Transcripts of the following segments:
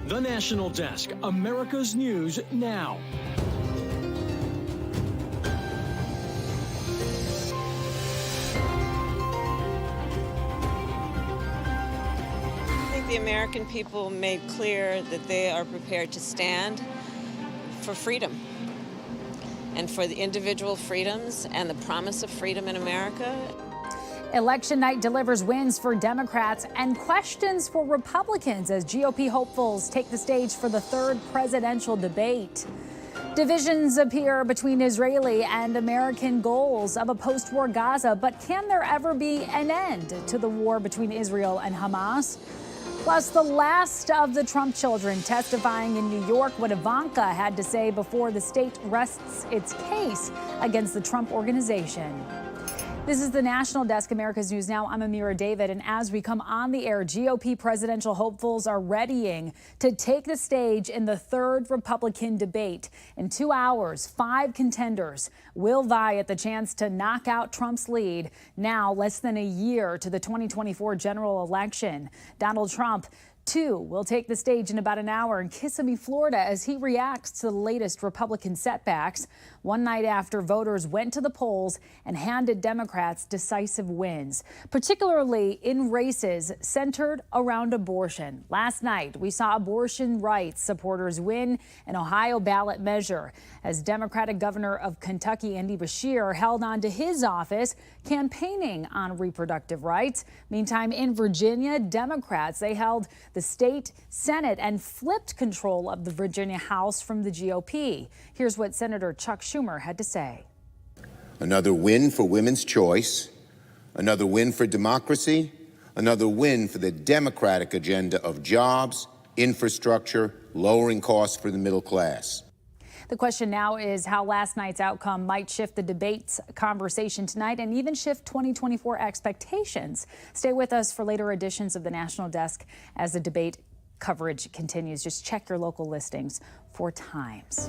The National Desk, America's News Now. I think the American people made clear that they are prepared to stand for freedom and for the individual freedoms and the promise of freedom in America. Election night delivers wins for Democrats and questions for Republicans as GOP hopefuls take the stage for the third presidential debate. Divisions appear between Israeli and American goals of a post-war Gaza, but can there ever be an end to the war between Israel and Hamas? Plus, the last of the Trump children testifying in New York, what Ivanka had to say before the state rests its case against the Trump organization. This is the National Desk, America's News Now. I'm Amira David, and as we come on the air, GOP presidential hopefuls are readying to take the stage in the third Republican debate. In 2 hours, 5 contenders will vie at the chance to knock out Trump's lead, now less than a year to the 2024 general election. Donald Trump, too, will take the stage in about an hour in Kissimmee, Florida, as he reacts to the latest Republican setbacks, one night after voters went to the polls and handed Democrats decisive wins, particularly in races centered around abortion. Last night, we saw abortion rights supporters win an Ohio ballot measure as Democratic Governor of Kentucky, Andy Beshear, held on to his office campaigning on reproductive rights. Meantime, in Virginia, Democrats, they held the state Senate and flipped control of the Virginia House from the GOP. Here's what Senator Chuck Schumer had to say. Another win for women's choice, another win for democracy, another win for the Democratic agenda of jobs, infrastructure, lowering costs for the middle class. The question now is how last night's outcome might shift the debate's conversation tonight and even shift 2024 expectations. Stay with us for later editions of the National Desk as the debate coverage continues. Just check your local listings for times.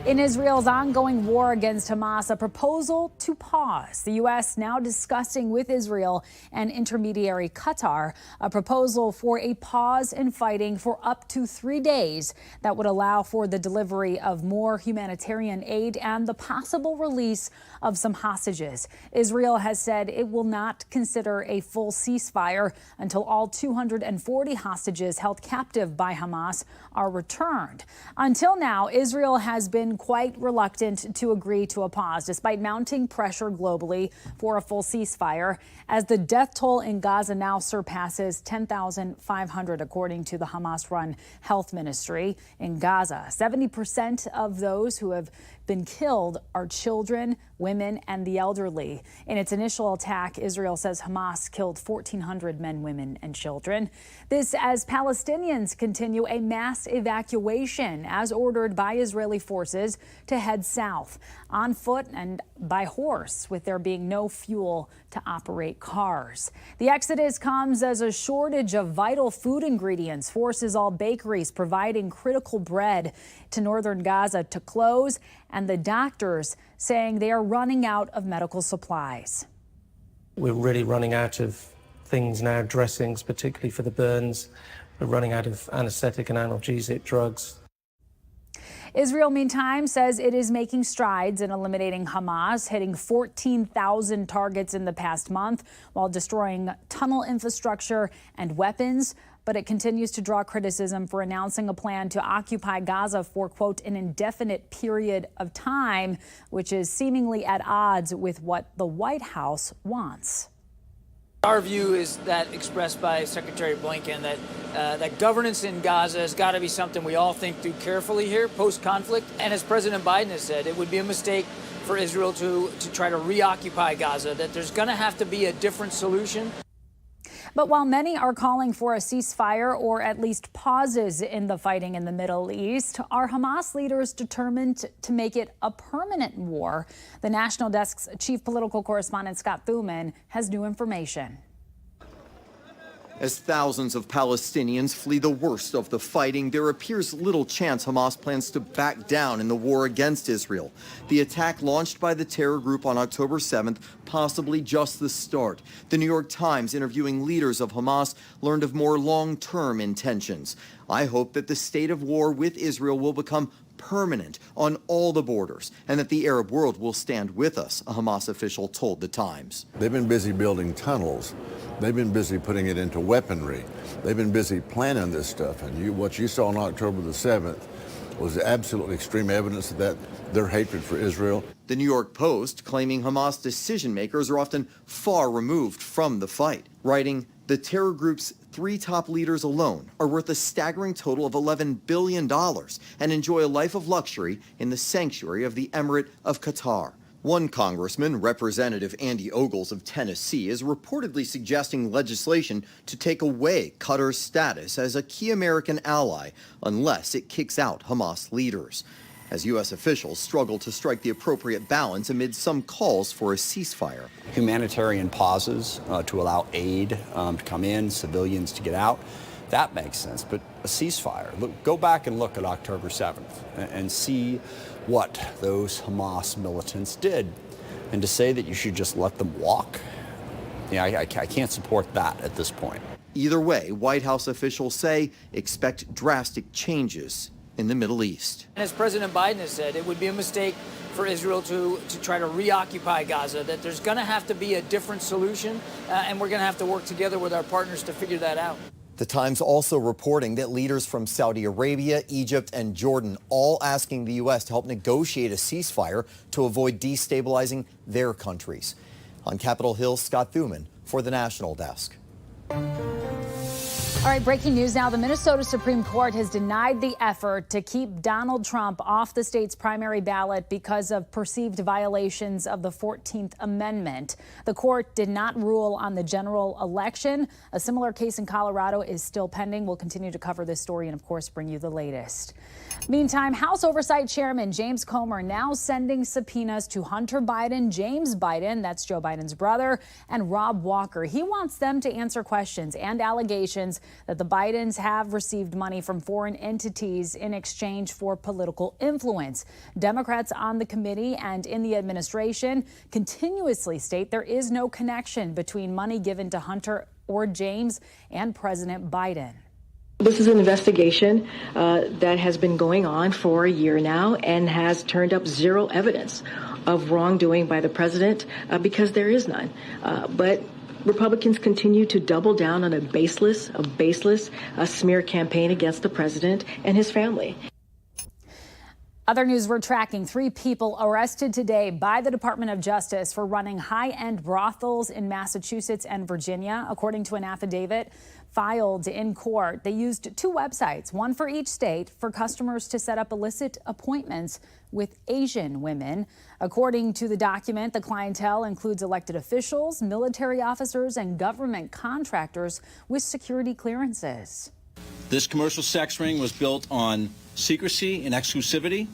In Israel's ongoing war against Hamas, a proposal to pause. The U.S. now discussing with Israel and intermediary Qatar a proposal for a pause in fighting for up to 3 days that would allow for the delivery of more humanitarian aid and the possible release of some hostages. Israel has said it will not consider a full ceasefire until all 240 hostages held captive by Hamas are returned. Until now, Israel has been quite reluctant to agree to a pause, despite mounting pressure globally for a full ceasefire, as the death toll in Gaza now surpasses 10,500, according to the Hamas-run health ministry in Gaza. 70% of those who have been killed are children, women, and the elderly. In its initial attack, Israel says Hamas killed 1,400 men, women, and children. This as Palestinians continue a mass evacuation, as ordered by Israeli forces, to head south on foot and by horse, with there being no fuel to operate cars. The exodus comes as a shortage of vital food ingredients forces all bakeries providing critical bread to northern Gaza to close, and the doctors saying they are running out of medical supplies. We're really running out of things now, dressings, particularly for the burns. We're running out of anesthetic and analgesic drugs. Israel, meantime, says it is making strides in eliminating Hamas, hitting 14,000 targets in the past month while destroying tunnel infrastructure and weapons. But it continues to draw criticism for announcing a plan to occupy Gaza for, quote, an indefinite period of time, which is seemingly at odds with what the White House wants. Our view is that expressed by Secretary Blinken that governance in Gaza has got to be something we all think through carefully here post-conflict. And as President Biden has said, it would be a mistake for Israel to try to reoccupy Gaza, that there's going to have to be a different solution. But while many are calling for a ceasefire or at least pauses in the fighting in the Middle East, are Hamas leaders determined to make it a permanent war? The National Desk's chief political correspondent Scott Thuman has new information. As thousands of Palestinians flee the worst of the fighting, there appears little chance Hamas plans to back down in the war against Israel. The attack launched by the terror group on October 7th, possibly just the start. The New York Times, interviewing leaders of Hamas, learned of more long-term intentions. I hope that the state of war with Israel will become permanent on all the borders, and that the Arab world will stand with us, a Hamas official told the Times. They've been busy building tunnels. They've been busy putting it into weaponry. They've been busy planning this stuff. And what you saw on October the 7th was absolutely extreme evidence of that, their hatred for Israel. The New York Post claiming Hamas decision makers are often far removed from the fight, writing, the terror group's 3 top leaders alone are worth a staggering total of $11 billion and enjoy a life of luxury in the sanctuary of the Emirate of Qatar. One congressman, Representative Andy Ogles of Tennessee, is reportedly suggesting legislation to take away Qatar's status as a key American ally unless it kicks out Hamas leaders, as U.S. officials struggle to strike the appropriate balance amid some calls for a ceasefire. Humanitarian pauses to allow aid to come in, civilians to get out, that makes sense. But a ceasefire, go back and look at October 7th and see what those Hamas militants did. And to say that you should just let them walk, I can't support that at this point. Either way, White House officials say expect drastic changes in the Middle East. As President Biden has said, it would be a mistake for Israel to try to reoccupy Gaza, that there's going to have to be a different solution, and we're going to have to work together with our partners to figure that out. The Times also reporting that leaders from Saudi Arabia, Egypt, and Jordan all asking the U.S. to help negotiate a ceasefire to avoid destabilizing their countries. On Capitol Hill, Scott Thuman for the National Desk. All right, breaking news now. The Minnesota Supreme Court has denied the effort to keep Donald Trump off the state's primary ballot because of perceived violations of the 14th Amendment. The court did not rule on the general election. A similar case in Colorado is still pending. We'll continue to cover this story and, of course, bring you the latest. Meantime, House Oversight Chairman James Comer now sending subpoenas to Hunter Biden, James Biden, that's Joe Biden's brother, and Rob Walker. He wants them to answer questions and allegations that the Bidens have received money from foreign entities in exchange for political influence. Democrats on the committee and in the administration continuously state there is no connection between money given to Hunter or James and President Biden. This is an investigation that has been going on for a year now and has turned up zero evidence of wrongdoing by the president because there is none. But Republicans continue to double down on a baseless smear campaign against the president and his family. Other news we're tracking: 3 people arrested today by the Department of Justice for running high-end brothels in Massachusetts and Virginia. According to an affidavit filed in court, they used 2 websites, one for each state, for customers to set up illicit appointments with Asian women. According to the document, the clientele includes elected officials, military officers, and government contractors with security clearances. This commercial sex ring was built on secrecy and exclusivity,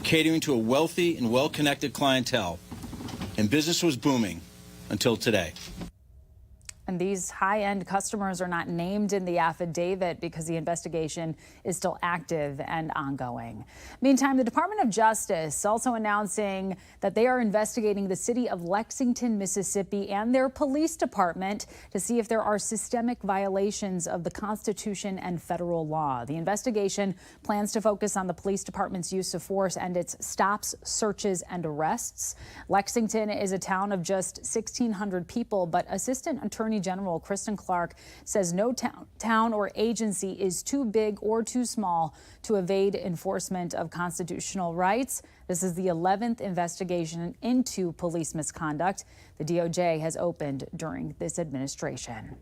catering to a wealthy and well-connected clientele, and business was booming until today. And these high-end customers are not named in the affidavit because the investigation is still active and ongoing. Meantime, the Department of Justice also announcing that they are investigating the city of Lexington, Mississippi, and their police department to see if there are systemic violations of the Constitution and federal law. The investigation plans to focus on the police department's use of force and its stops, searches, and arrests. Lexington is a town of just 1,600 people, but Assistant Attorney General Kristen Clark says no town or agency is too big or too small to evade enforcement of constitutional rights. This is the 11th investigation into police misconduct the DOJ has opened during this administration.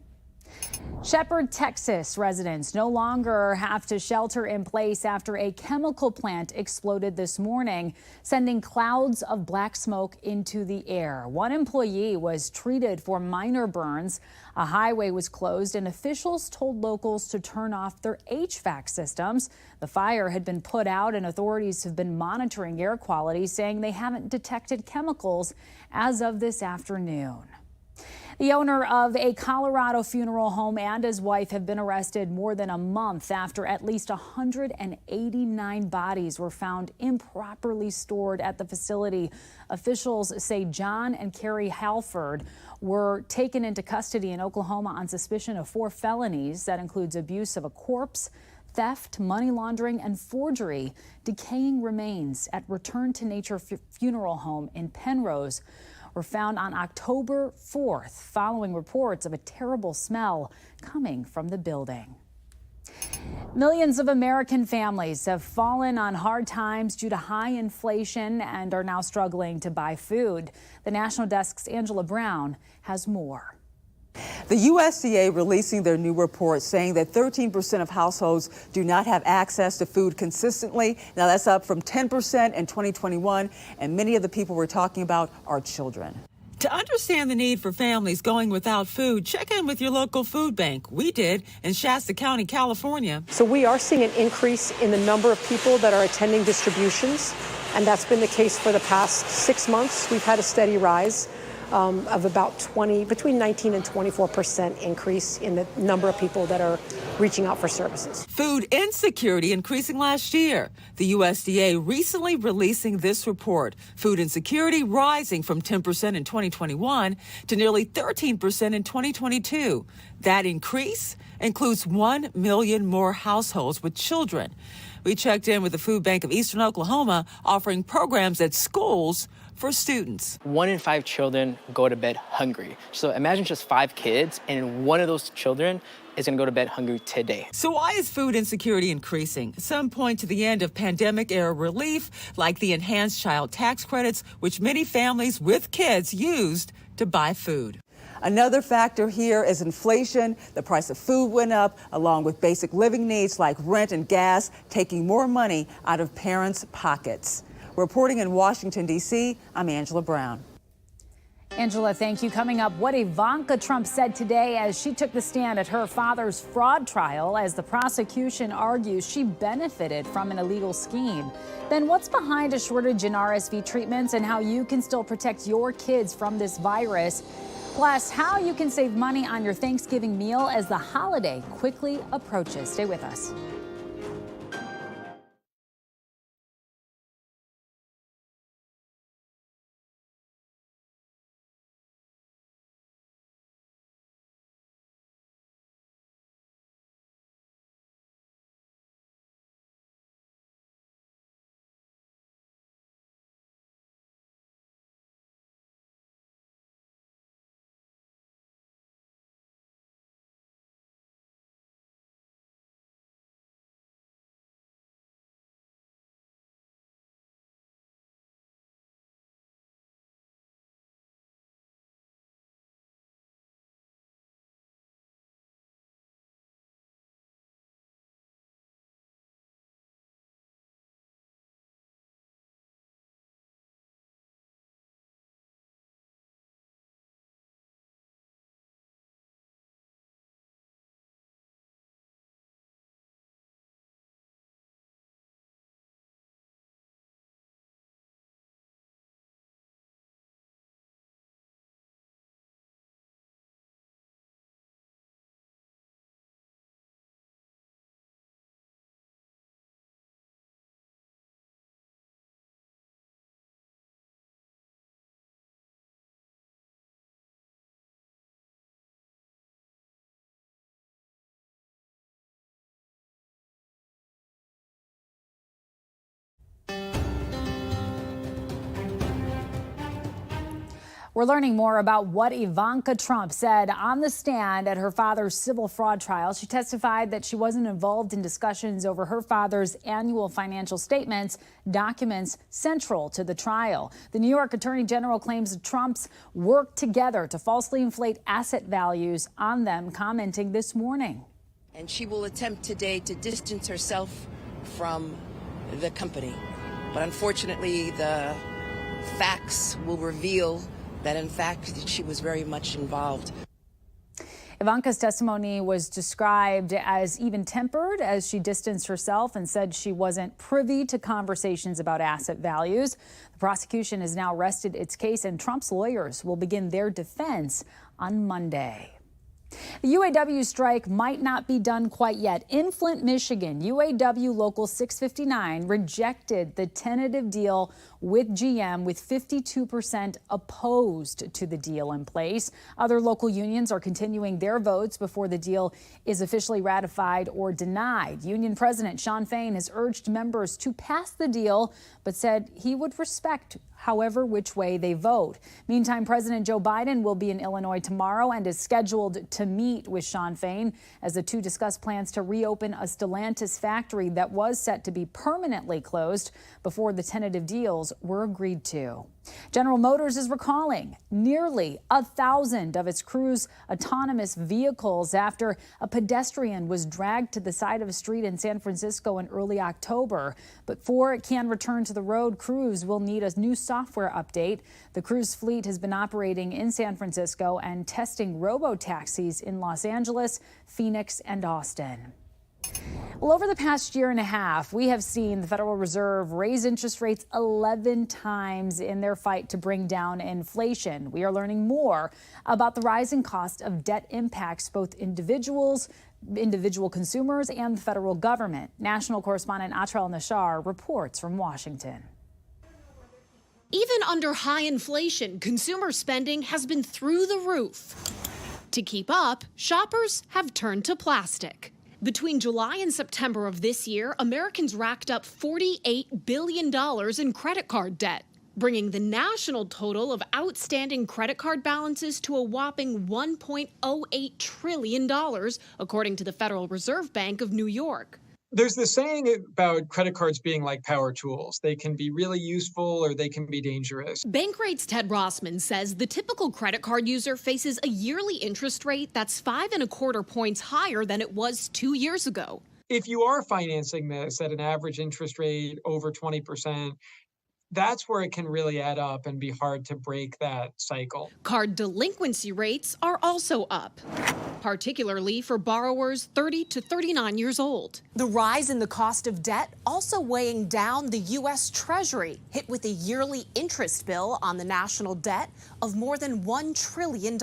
Shepherd, Texas residents no longer have to shelter in place after a chemical plant exploded this morning, sending clouds of black smoke into the air. One employee was treated for minor burns. A highway was closed, and officials told locals to turn off their HVAC systems. The fire had been put out, and authorities have been monitoring air quality, saying they haven't detected chemicals as of this afternoon. The owner of a Colorado funeral home and his wife have been arrested more than a month after at least 189 bodies were found improperly stored at the facility. Officials say John and Carrie Halford were taken into custody in Oklahoma on suspicion of 4 felonies. That includes abuse of a corpse, theft, money laundering, and forgery. Decaying remains at Return to Nature Funeral Home in Penrose were found on October 4th following reports of a terrible smell coming from the building. Millions of American families have fallen on hard times due to high inflation and are now struggling to buy food. The National Desk's Angela Brown has more. The USDA releasing their new report saying that 13% of households do not have access to food consistently. Now that's up from 10% in 2021, and many of the people we're talking about are children. To understand the need for families going without food, check in with your local food bank. We did in Shasta County, California. So we are seeing an increase in the number of people that are attending distributions, and that's been the case for the past 6 months. We've had a steady rise of about between 19 and 24% increase in the number of people that are reaching out for services. Food insecurity increasing last year. The USDA recently releasing this report. Food insecurity rising from 10% in 2021 to nearly 13% in 2022. That increase includes 1 million more households with children. We checked in with the Food Bank of Eastern Oklahoma, offering programs at schools for students. 1 in 5 children go to bed hungry. So imagine just 5 kids, and one of those children is going to go to bed hungry today. So why is food insecurity increasing? Some point to the end of pandemic-era relief, like the enhanced child tax credits, which many families with kids used to buy food. Another factor here is inflation. The price of food went up, along with basic living needs like rent and gas, taking more money out of parents' pockets. Reporting in Washington, D.C., I'm Angela Brown. Angela, thank you. Coming up, what Ivanka Trump said today as she took the stand at her father's fraud trial, as the prosecution argues she benefited from an illegal scheme. Then what's behind a shortage in RSV treatments and how you can still protect your kids from this virus. Plus, how you can save money on your Thanksgiving meal as the holiday quickly approaches. Stay with us. We're learning more about what Ivanka Trump said on the stand at her father's civil fraud trial. She testified that she wasn't involved in discussions over her father's annual financial statements, documents central to the trial. The New York Attorney General claims the Trumps worked together to falsely inflate asset values on them, commenting this morning. And she will attempt today to distance herself from the company. But unfortunately, the facts will reveal that, in fact, she was very much involved. Ivanka's testimony was described as even-tempered as she distanced herself and said she wasn't privy to conversations about asset values. The prosecution has now rested its case, and Trump's lawyers will begin their defense on Monday. The UAW strike might not be done quite yet. In Flint, Michigan, UAW Local 659 rejected the tentative deal with GM, with 52% opposed to the deal in place. Other local unions are continuing their votes before the deal is officially ratified or denied. Union President Shawn Fain has urged members to pass the deal, but said he would respect however which way they vote. Meantime, President Joe Biden will be in Illinois tomorrow and is scheduled to meet with Shawn Fain as the two discuss plans to reopen a Stellantis factory that was set to be permanently closed before the tentative deals were agreed to. General Motors is recalling nearly 1,000 of its Cruise autonomous vehicles after a pedestrian was dragged to the side of a street in San Francisco in early October. But before it can return to the road, Cruise will need a new software update. The Cruise fleet has been operating in San Francisco and testing robo-taxis in Los Angeles, Phoenix, and Austin. Well, over the past year and a half, we have seen the Federal Reserve raise interest rates 11 times in their fight to bring down inflation. We are learning more about the rising cost of debt impacts both individual consumers and the federal government. National correspondent Atrel Nashar reports from Washington. Even under high inflation, consumer spending has been through the roof. To keep up, shoppers have turned to plastic. Between July and September of this year, Americans racked up $48 billion in credit card debt, bringing the national total of outstanding credit card balances to a whopping $1.08 trillion, according to the Federal Reserve Bank of New York. There's this saying about credit cards being like power tools. They can be really useful or they can be dangerous. Bankrate's Ted Rossman says the typical credit card user faces a yearly interest rate that's 5.25 points higher than it was 2 years ago. If you are financing this at an average interest rate over 20%, that's where it can really add up and be hard to break that cycle. Card delinquency rates are also up, particularly for borrowers 30 to 39 years old. The rise in the cost of debt also weighing down the U.S. Treasury, hit with a yearly interest bill on the national debt of more than $1 trillion.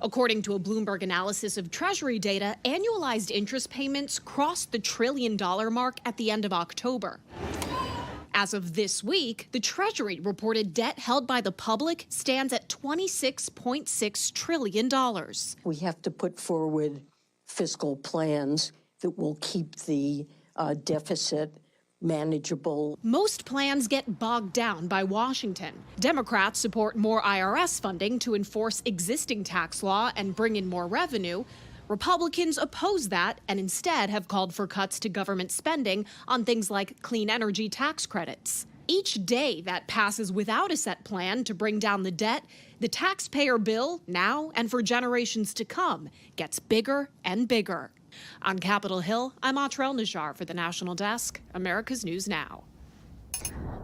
According to a Bloomberg analysis of Treasury data, annualized interest payments crossed the $1 trillion mark at the end of October. As of this week, the Treasury reported debt held by the public stands at $26.6 trillion. We have to put forward fiscal plans that will keep the deficit manageable. Most plans get bogged down by Washington. Democrats support more IRS funding to enforce existing tax law and bring in more revenue. Republicans oppose that and instead have called for cuts to government spending on things like clean energy tax credits. Each day that passes without a set plan to bring down the debt, the taxpayer bill, now and for generations to come, gets bigger and bigger. On Capitol Hill, I'm Atrel Nashar for the National Desk, America's News Now.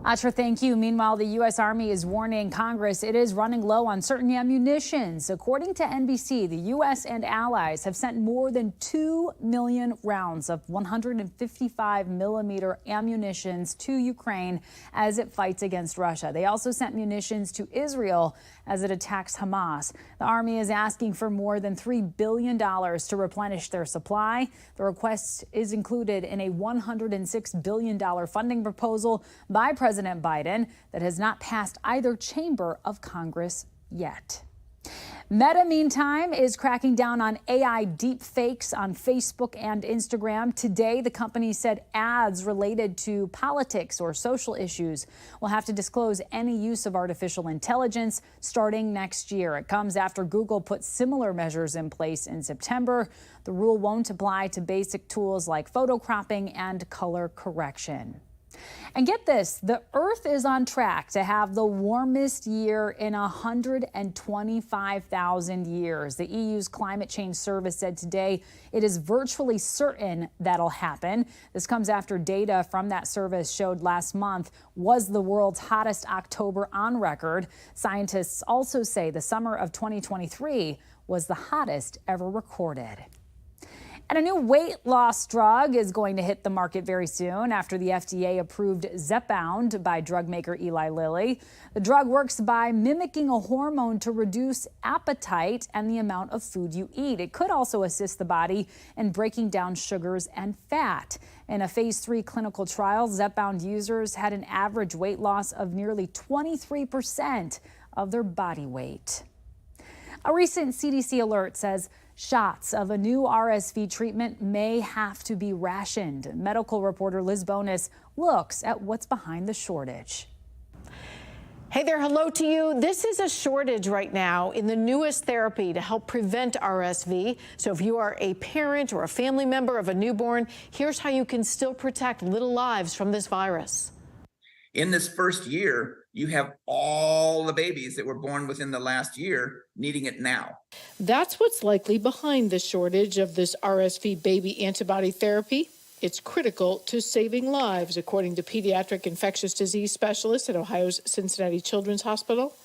Atra, thank you. Meanwhile, the U.S. Army is warning Congress it is running low on certain ammunitions. According to NBC, the U.S. and allies have sent more than 2 million rounds of 155-millimeter ammunitions to Ukraine as it fights against Russia. They also sent munitions to Israel as it attacks Hamas. The Army is asking for more than $3 billion to replenish their supply. The request is included in a $106 billion funding proposal by President Biden that has not passed either chamber of Congress yet. Meta, meantime, is cracking down on AI deepfakes on Facebook and Instagram. Today, the company said ads related to politics or social issues will have to disclose any use of artificial intelligence starting next year. It comes after Google put similar measures in place in September. The rule won't apply to basic tools like photo cropping and color correction. And get this, the Earth is on track to have the warmest year in 125,000 years. The EU's Climate Change Service said today it is virtually certain that'll happen. This comes after data from that service showed last month was the world's hottest October on record. Scientists also say the summer of 2023 was the hottest ever recorded. And a new weight loss drug is going to hit the market very soon after the FDA approved Zepbound by drug maker Eli Lilly. The drug works by mimicking a hormone to reduce appetite and the amount of food you eat. It could also assist the body in breaking down sugars and fat. In a phase 3 clinical trial, Zepbound users had an average weight loss of nearly 23% of their body weight. A recent CDC alert says shots of a new RSV treatment may have to be rationed. Medical reporter Liz Bonis looks at what's behind the shortage. Hey there, hello to you. This is a shortage right now in the newest therapy to help prevent RSV. So if you are a parent or a family member of a newborn, here's how you can still protect little lives from this virus. In this first year, you have all the babies that were born within the last year needing it now. That's what's likely behind the shortage of this RSV baby antibody therapy. It's critical to saving lives, according to pediatric infectious disease specialists at Ohio's Cincinnati Children's Hospital.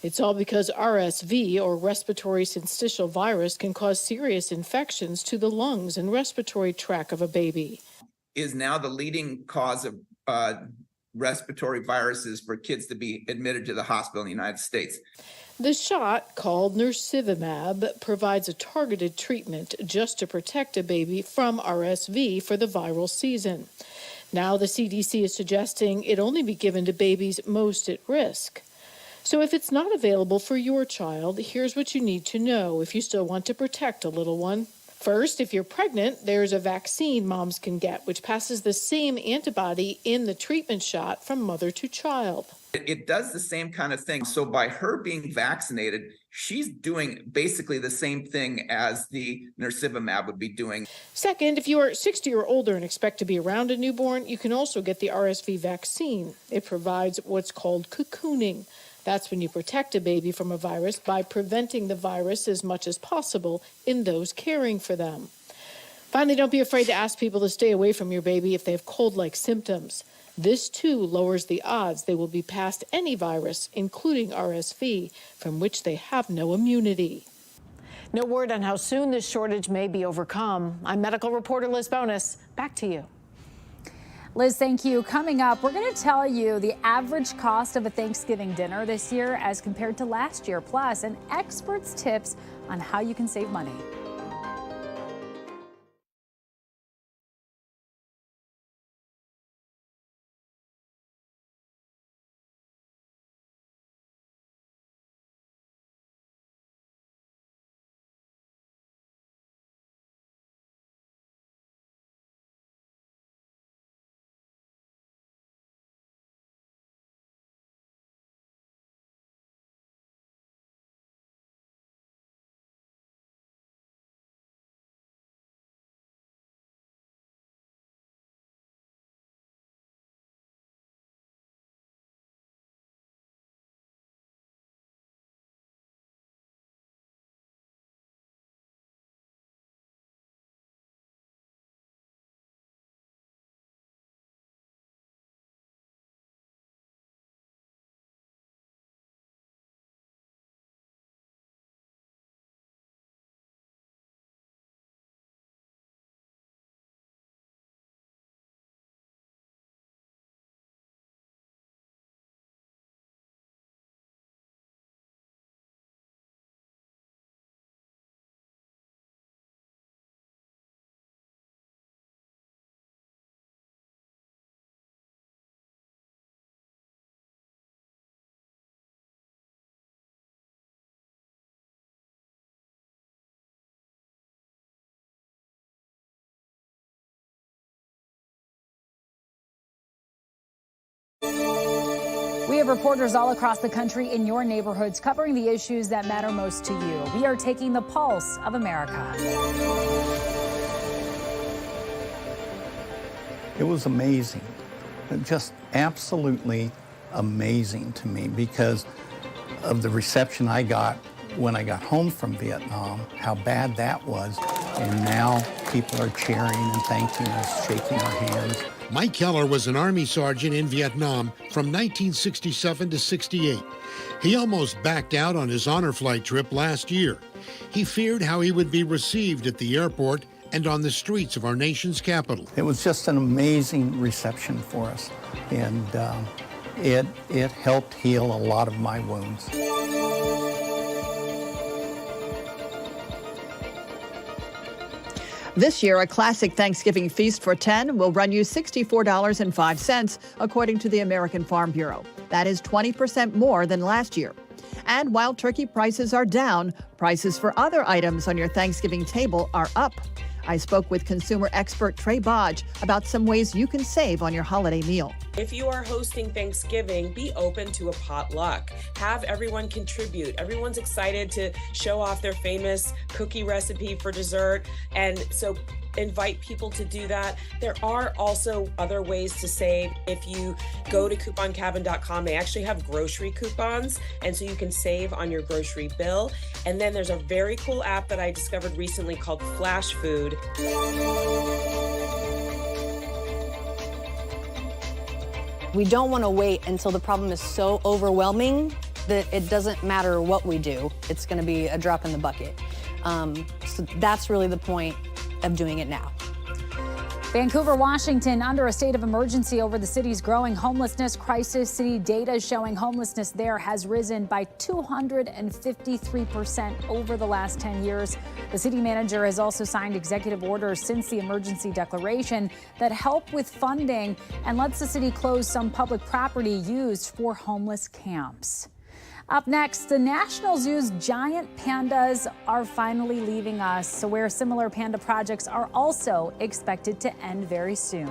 It's all because RSV, or respiratory syncytial virus, can cause serious infections to the lungs and respiratory tract of a baby. Is now the leading cause of respiratory viruses for kids to be admitted to the hospital in the United States. The shot, called nirsevimab, provides a targeted treatment just to protect a baby from RSV for the viral season. Now the CDC is suggesting it only be given to babies most at risk. So if it's not available for your child, here's what you need to know if you still want to protect a little one. First, if you're pregnant, there's a vaccine moms can get, which passes the same antibody in the treatment shot from mother to child. It does the same kind of thing. So by her being vaccinated, she's doing basically the same thing as the nirsevimab would be doing. Second, if you are 60 or older and expect to be around a newborn, you can also get the RSV vaccine. It provides what's called cocooning. That's when you protect a baby from a virus by preventing the virus as much as possible in those caring for them. Finally, don't be afraid to ask people to stay away from your baby if they have cold-like symptoms. This, too, lowers the odds they will be passed any virus, including RSV, from which they have no immunity. No word on how soon this shortage may be overcome. I'm medical reporter Liz Bonis. Back to you. Liz, thank you. Coming up, we're going to tell you the average cost of a Thanksgiving dinner this year as compared to last year, plus an expert's tips on how you can save money. We have reporters all across the country in your neighborhoods covering the issues that matter most to you. We are taking the pulse of America. It was amazing, just absolutely amazing to me because of the reception I got when I got home from Vietnam, how bad that was. And now people are cheering and thanking us, shaking our hands. Mike Keller was an Army sergeant in Vietnam from 1967 to 68. He almost backed out on his honor flight trip last year. He feared how he would be received at the airport and on the streets of our nation's capital. It was just an amazing reception for us, and it helped heal a lot of my wounds. This year, a classic Thanksgiving feast for 10 will run you $64.05, according to the American Farm Bureau. That is 20% more than last year. And while turkey prices are down, prices for other items on your Thanksgiving table are up. I spoke with consumer expert Trey Bodge about some ways you can save on your holiday meal. If you are hosting Thanksgiving, be open to a potluck. Have everyone contribute. Everyone's excited to show off their famous cookie recipe for dessert. And so invite people to do that. There are also other ways to save. If you go to couponcabin.com, they actually have grocery coupons, and so you can save on your grocery bill. And then there's a very cool app that I discovered recently called Flash Food. We don't want to wait until the problem is so overwhelming that it doesn't matter what we do. It's going to be a drop in the bucket. So that's really the point of doing it now. Vancouver, Washington, under a state of emergency over the city's growing homelessness crisis. City data showing homelessness there has risen by 253% over the last 10 years. The city manager has also signed executive orders since the emergency declaration that help with funding and lets the city close some public property used for homeless camps. Up next, the National Zoo's giant pandas are finally leaving us, where similar panda projects are also expected to end very soon.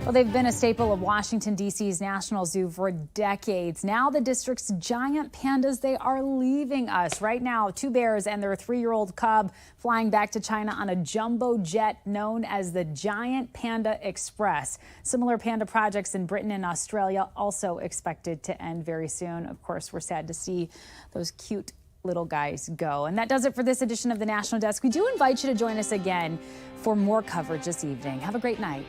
Well, they've been a staple of Washington, D.C.'s National Zoo for decades. Now the district's giant pandas, they are leaving us. Right now, 2 bears and their 3-year-old cub flying back to China on a jumbo jet known as the Giant Panda Express. Similar panda projects in Britain and Australia also expected to end very soon. Of course, we're sad to see those cute little guys go. And that does it for this edition of the National Desk. We do invite you to join us again for more coverage this evening. Have a great night.